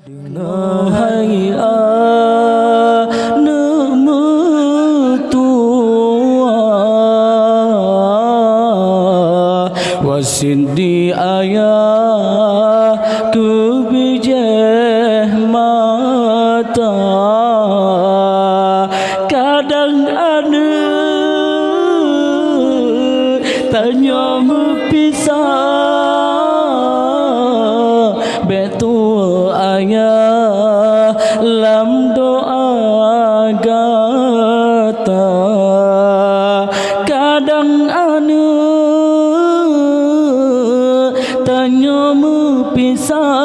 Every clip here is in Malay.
Hai anakmu tua wasindi ayah kubijeh mata kadang anu tanya pisah betul ayah lam doa gata kadang anu tanya pisah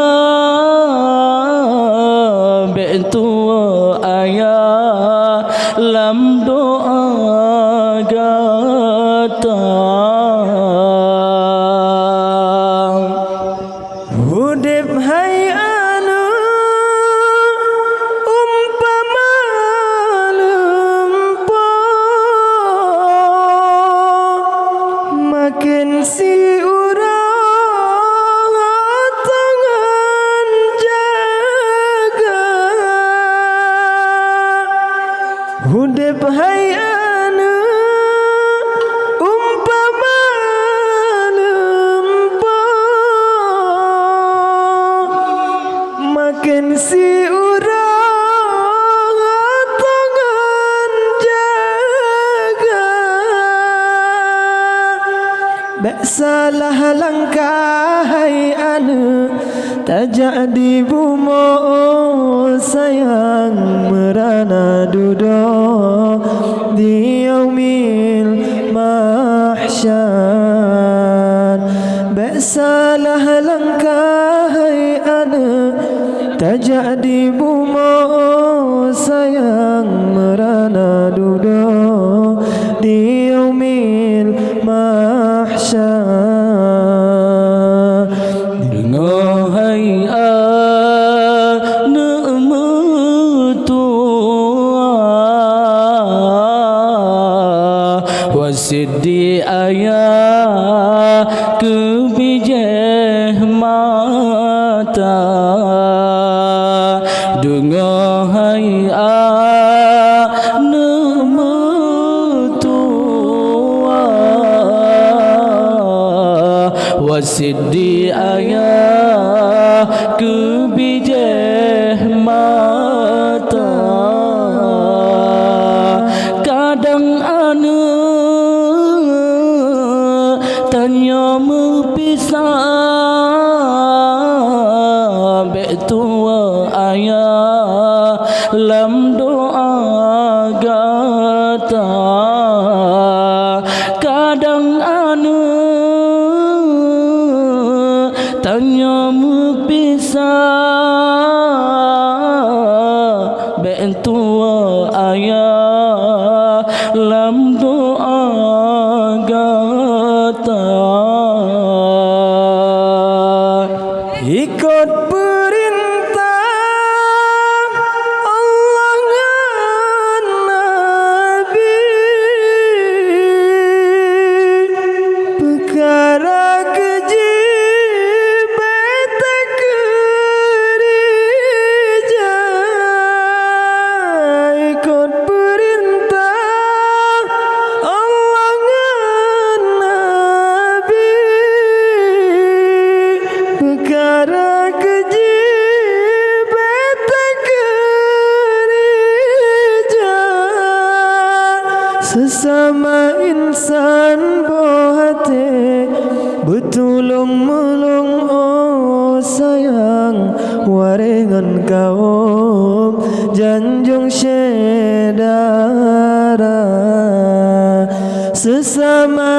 betul ayah lam doa gata Hudib hai anu umpama lempah makin si urang tangan jaga Hudib hai anu umpama makin si urang tangan jaga Bek salah langkah hai anu tak jadi bumo sayang merana duduk di yaumil mahsyar Bek salah langkah hai anu tak jadi bumo sayang merana duduk di yaumil mahsyar Dengar hai anakmu tua wasidi ayah kubijeh mata Dengar hai anakmu tua wasidi ayah kubijeh mata kadang anu tanya pisah betua ayah lam doa gata kadang anu tanya pisah betua ayah lam doa gata ikut perintah Allah ngan Nabi perkara keji beta kerja ikut perintah Allah ngan Nabi perkara keji beta kerja sesama insan bohate betulung mulung oh sayang warengan kaum janjung syedara sesama